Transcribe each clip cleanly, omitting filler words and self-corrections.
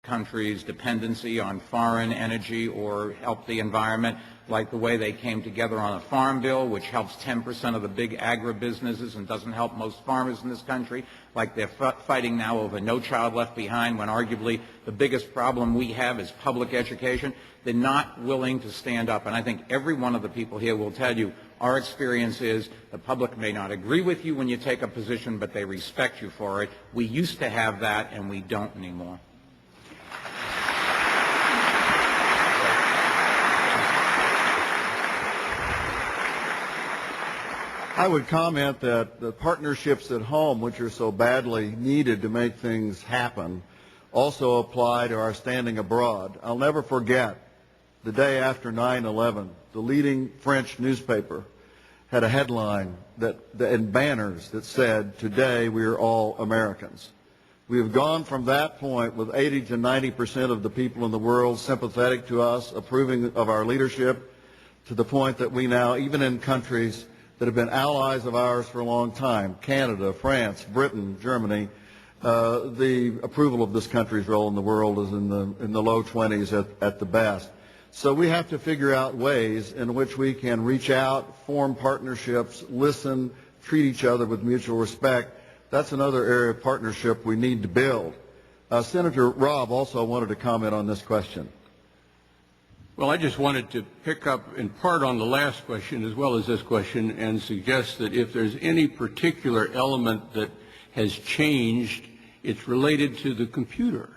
country's dependency on foreign energy or help the environment, like the way they came together on a farm bill, which helps 10% of the big agribusinesses and doesn't help most farmers in this country, like they're fighting now over No Child Left Behind, when arguably the biggest problem we have is public education. They're not willing to stand up, and I think every one of the people here will tell you our experience is the public may not agree with you when you take a position, but they respect you for it. We used to have that, and we don't anymore. I would comment that the partnerships at home, which are so badly needed to make things happen, also apply to our standing abroad. I'll never forget the day after 9/11, the leading French newspaper had a headline and banners that said, "Today we are all Americans." We have gone from that point with 80 to 90% of the people in the world sympathetic to us, approving of our leadership, to the point that we now, even in countries that have been allies of ours for a long time, Canada, France, Britain, Germany, the approval of this country's role in the world is in the low 20s at the best. So we have to figure out ways in which we can reach out, form partnerships, listen, treat each other with mutual respect. That's another area of partnership we need to build. Senator Robb also wanted to comment on this question. Well, I just wanted to pick up in part on the last question as well as this question and suggest that if there's any particular element that has changed, it's related to the computer.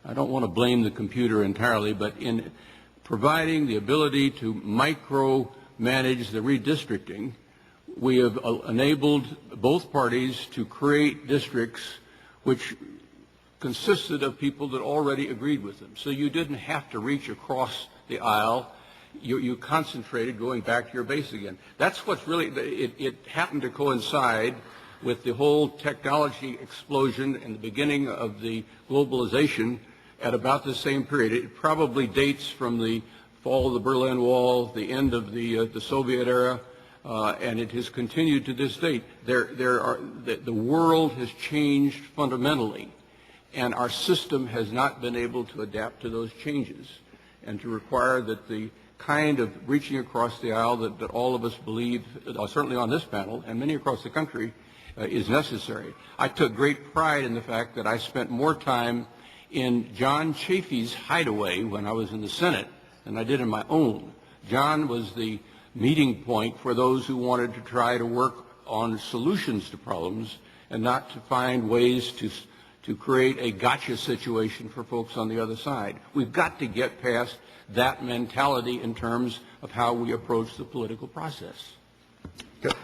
I don't want to blame the computer entirely, but in providing the ability to micromanage the redistricting, we have enabled both parties to create districts which consisted of people that already agreed with them. So you didn't have to reach across the aisle. You concentrated going back to your base again. That's what's really, it happened to coincide with the whole technology explosion and the beginning of the globalization at about the same period. It probably dates from the fall of the Berlin Wall, the end of the Soviet era, and it has continued to this date. The world has changed fundamentally, and our system has not been able to adapt to those changes and to require that the kind of reaching across the aisle that all of us believe, certainly on this panel and many across the country, is necessary. I took great pride in the fact that I spent more time in John Chafee's hideaway when I was in the Senate than I did in my own. John was the meeting point for those who wanted to try to work on solutions to problems and not to find ways to create a gotcha situation for folks on the other side. We've got to get past that mentality in terms of how we approach the political process. Good.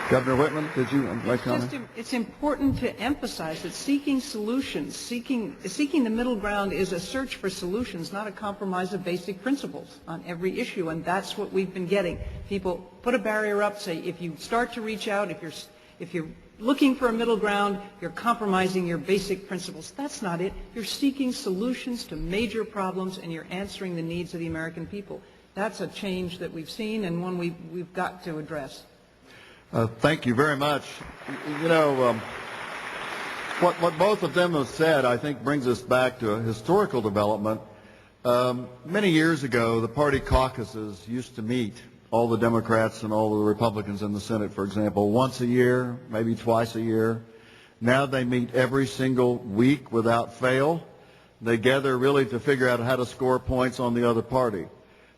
Governor Whitman, did you like to comment? It's important to emphasize that seeking solutions, seeking the middle ground is a search for solutions, not a compromise of basic principles on every issue, and that's what we've been getting. People put a barrier up, say if you start to reach out, if you're looking for a middle ground, you're compromising your basic principles. That's not it. You're seeking solutions to major problems, and you're answering the needs of the American people. That's a change that we've seen and one we've got to address. Thank you very much. You know, what both of them have said, I think, brings us back to a historical development. Many years ago, the party caucuses used to meet, all the Democrats and all the Republicans in the Senate, for example, once a year, maybe twice a year. Now they meet every single week without fail. They gather really to figure out how to score points on the other party.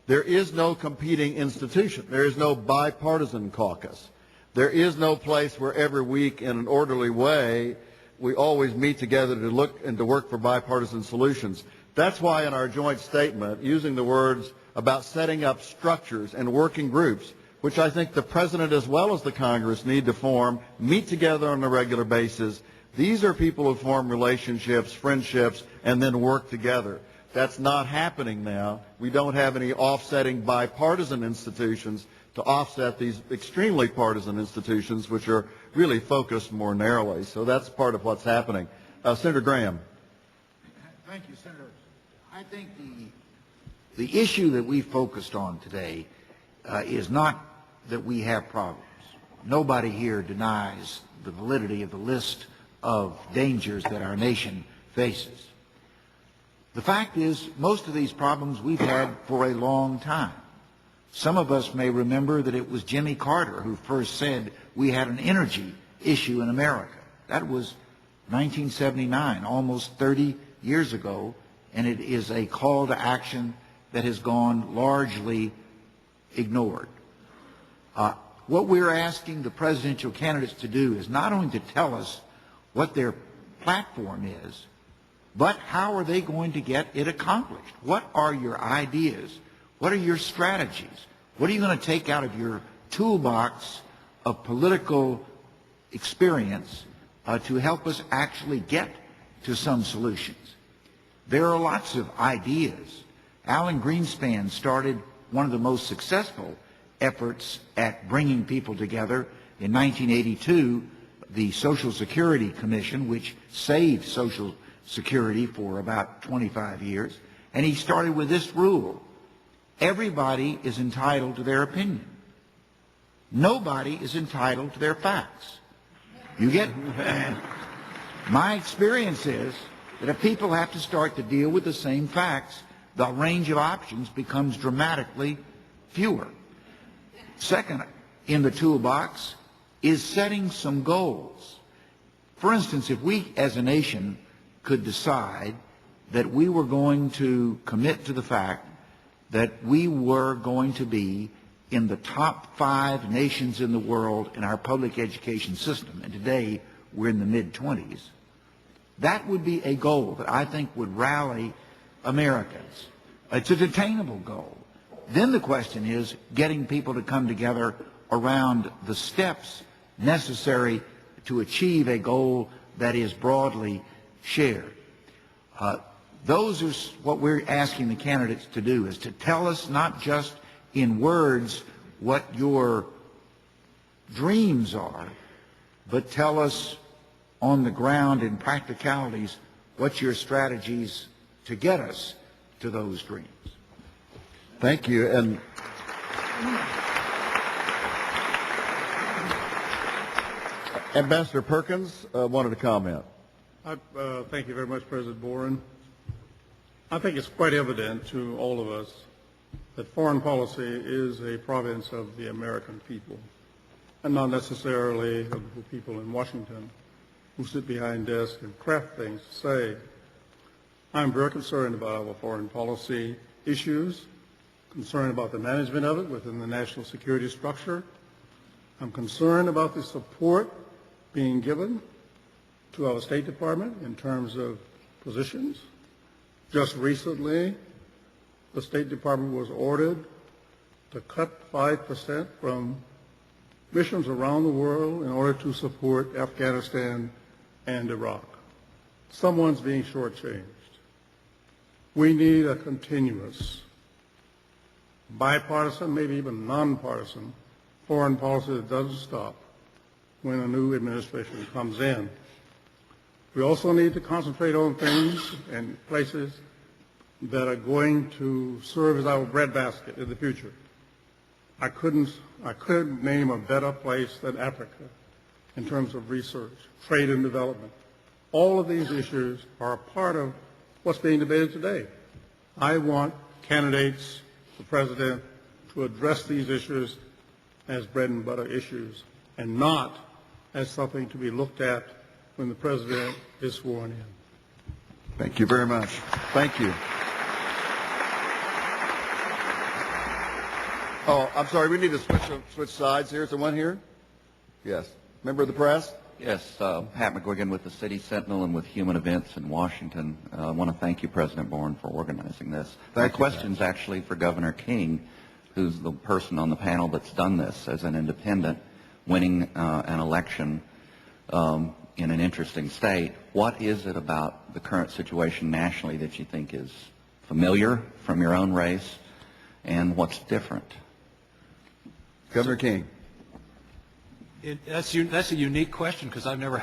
There is no competing institution. There is no bipartisan caucus. There is no place where every week in an orderly way we always meet together to look and to work for bipartisan solutions. That's why in our joint statement, using the words about setting up structures and working groups, which I think the President as well as the Congress need to form, meet together on a regular basis. These are people who form relationships, friendships, and then work together. That's not happening now. We don't have any offsetting bipartisan institutions to offset these extremely partisan institutions, which are really focused more narrowly. So that's part of what's happening. Senator Graham. Thank you, Senator. I think the issue that we focused on today is not that we have problems. nobody here denies the validity of the list of dangers that our nation faces. The fact is, most of these problems we've had for a long time. Some of us may remember that it was Jimmy Carter who first said we had an energy issue in America. That was 1979, almost 30 years ago, and it is a call to action that has gone largely ignored. What we're asking the presidential candidates to do is not only to tell us what their platform is, but how are they going to get it accomplished? What are your ideas? What are your strategies? What are you going to take out of your toolbox of political experience to help us actually get to some solutions? There are lots of ideas. Alan Greenspan started one of the most successful efforts at bringing people together in 1982, the Social Security Commission, which saved Social Security for about 25 years, and he started with this rule: everybody is entitled to their opinion. Nobody is entitled to their facts. You get my experience is that if people have to start to deal with the same facts, the range of options becomes dramatically fewer. Second in the toolbox is setting some goals. For instance, if we as a nation could decide that we were going to commit to the fact that we were going to be in the top 5 nations in the world in our public education system, and today we're in the mid-20s, that would be a goal that I think would rally Americans. It's an attainable goal. Then the question is getting people to come together around the steps necessary to achieve a goal that is broadly shared. Those are what we're asking the candidates to do, is to tell us not just in words what your dreams are, but tell us on the ground in practicalities what your strategies to get us to those dreams. Thank you. And Ambassador Perkins wanted to comment. Thank you very much, President Boren. I think it's quite evident to all of us that foreign policy is a province of the American people, and not necessarily of the people in Washington who sit behind desks and craft things to say. I'm very concerned about our foreign policy issues, concerned about the management of it within the national security structure. I'm concerned about the support being given to our State Department in terms of positions. Just recently, the State Department was ordered to cut 5% from missions around the world in order to support Afghanistan and Iraq. Someone's being shortchanged. We need a continuous, bipartisan, maybe even nonpartisan, foreign policy that doesn't stop when a new administration comes in. We also need to concentrate on things and places that are going to serve as our breadbasket in the future. I couldn't name a better place than Africa in terms of research, trade and development. All of these issues are a part of what's being debated today. I want candidates for president to address these issues as bread and butter issues and not as something to be looked at when the president is sworn in. Thank you very much. Thank you. Oh, I'm sorry. We need to switch sides here. Is there one here? Yes. Member of the press? Yes, Pat McGuigan with the City Sentinel and with Human Events in Washington. I want to thank you, President Boren, for organizing this. My question's actually for Governor King, who's the person on the panel that's done this as an independent, winning an election in an interesting state. What is it about the current situation nationally that you think is familiar from your own race, and what's different? Governor King. That's a unique question because I've never